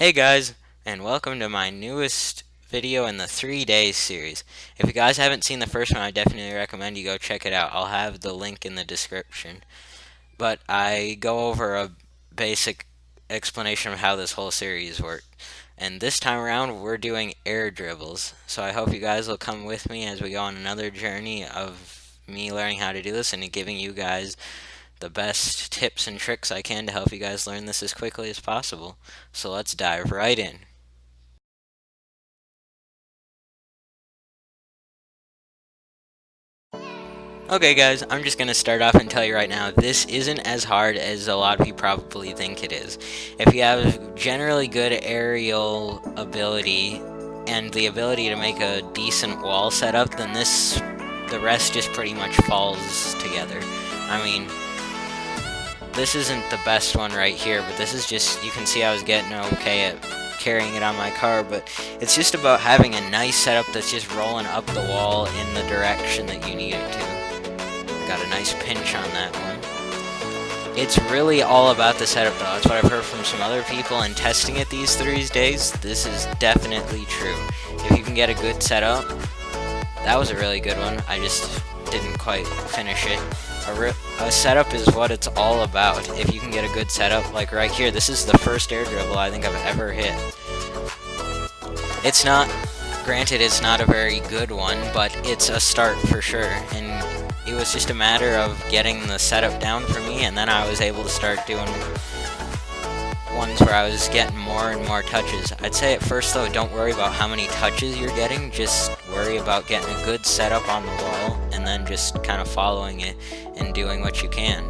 Hey guys, and welcome to my newest video in the 3 days series. If you guys haven't seen the first one, I definitely recommend you go check it out. I'll have the link in the description. But I go over a basic explanation of how this whole series works. And this time around, we're doing air dribbles. So I hope you guys will come with me as we go on another journey of me learning how to do this and giving you guys the best tips and tricks I can to help you guys learn this as quickly as possible. So let's dive right in. Okay guys, I'm just going to start off and tell you right now, this isn't as hard as a lot of you probably think it is. If you have generally good aerial ability and the ability to make a decent wall setup, then the rest just pretty much falls together. I mean, this isn't the best one right here, but this is just, you can see I was getting okay at carrying it on my car, but it's just about having a nice setup that's just rolling up the wall in the direction that you need it to. Got a nice pinch on that one. It's really all about the setup though. That's what I've heard from some other people, and testing it these 3 days, this is definitely true. If you can get a good setup, that was a really good one. I just didn't quite finish it. A setup is what it's all about. If you can get a good setup, like right here, this is the first air dribble I think I've ever hit. It's not, granted it's not a very good one, but it's a start for sure. And it was just a matter of getting the setup down for me, and then I was able to start doing ones where I was getting more and more touches. I'd say at first though, don't worry about how many touches you're getting, just worry about getting a good setup on the wall and then just kind of following it and doing what you can.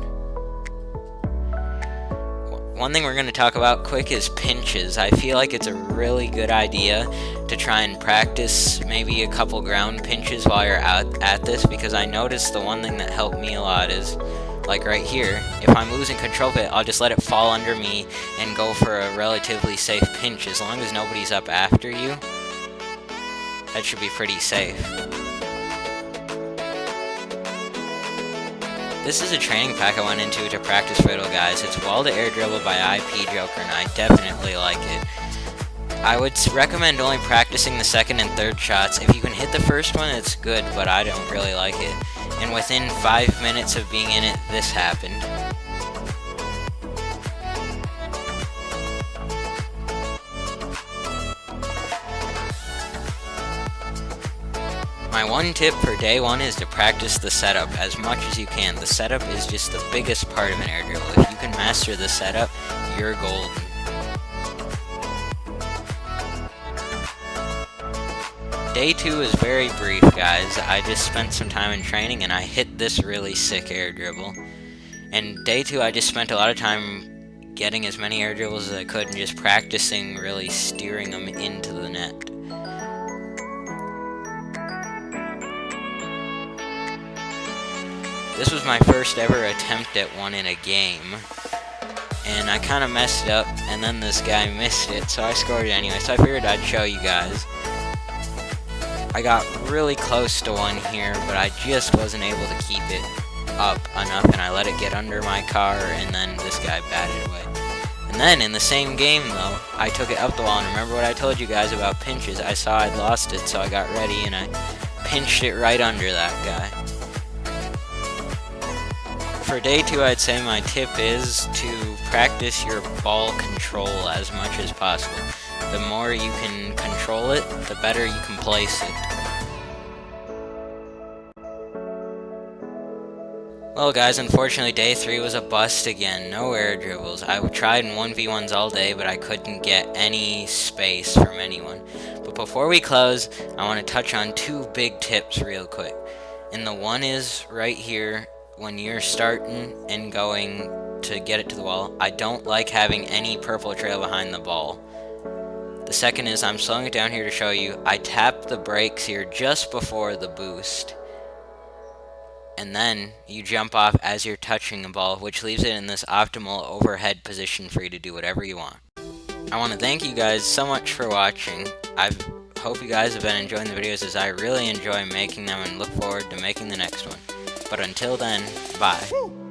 One thing we're going to talk about quick is pinches. I feel like it's a really good idea to try and practice maybe a couple ground pinches while you're out at this, because I noticed the one thing that helped me a lot is, like right here, if I'm losing control of it, I'll just let it fall under me and go for a relatively safe pinch. As long as nobody's up after you, that should be pretty safe. This is a training pack I went into to practice Riddle, guys. It's Wall to Air Dribble by IP Joker, and I definitely like it. I would recommend only practicing the second and third shots. If you can hit the first one, it's good, but I don't really like it. And within 5 minutes of being in it, this happened. My one tip for day one is to practice the setup as much as you can. The setup is just the biggest part of an air dribble. If you can master the setup, you're golden. Day 2 is very brief, guys. I just spent some time in training and I hit this really sick air dribble. And day 2 I just spent a lot of time getting as many air dribbles as I could and just practicing really steering them into the net. This was my first ever attempt at one in a game, and I kind of messed it up, and then this guy missed it, so I scored it anyway, so I figured I'd show you guys. I got really close to one here, but I just wasn't able to keep it up enough, and I let it get under my car, and then this guy batted away. And then in the same game though, I took it up the wall, and remember what I told you guys about pinches? I saw I'd lost it, so I got ready, and I pinched it right under that guy. For day 2, I'd say my tip is to practice your ball control as much as possible. The more you can control it, the better you can place it. Well guys, unfortunately day 3 was a bust again. No air dribbles. I tried in 1v1s all day, but I couldn't get any space from anyone. But before we close, I want to touch on 2 big tips real quick. And the one is right here. When you're starting and going to get it to the wall, I don't like having any purple trail behind the ball. The second is, I'm slowing it down here to show you, I tap the brakes here just before the boost. And then you jump off as you're touching the ball, which leaves it in this optimal overhead position for you to do whatever you want. I want to thank you guys so much for watching. I hope you guys have been enjoying the videos as I really enjoy making them and look forward to making the next one. But until then, bye.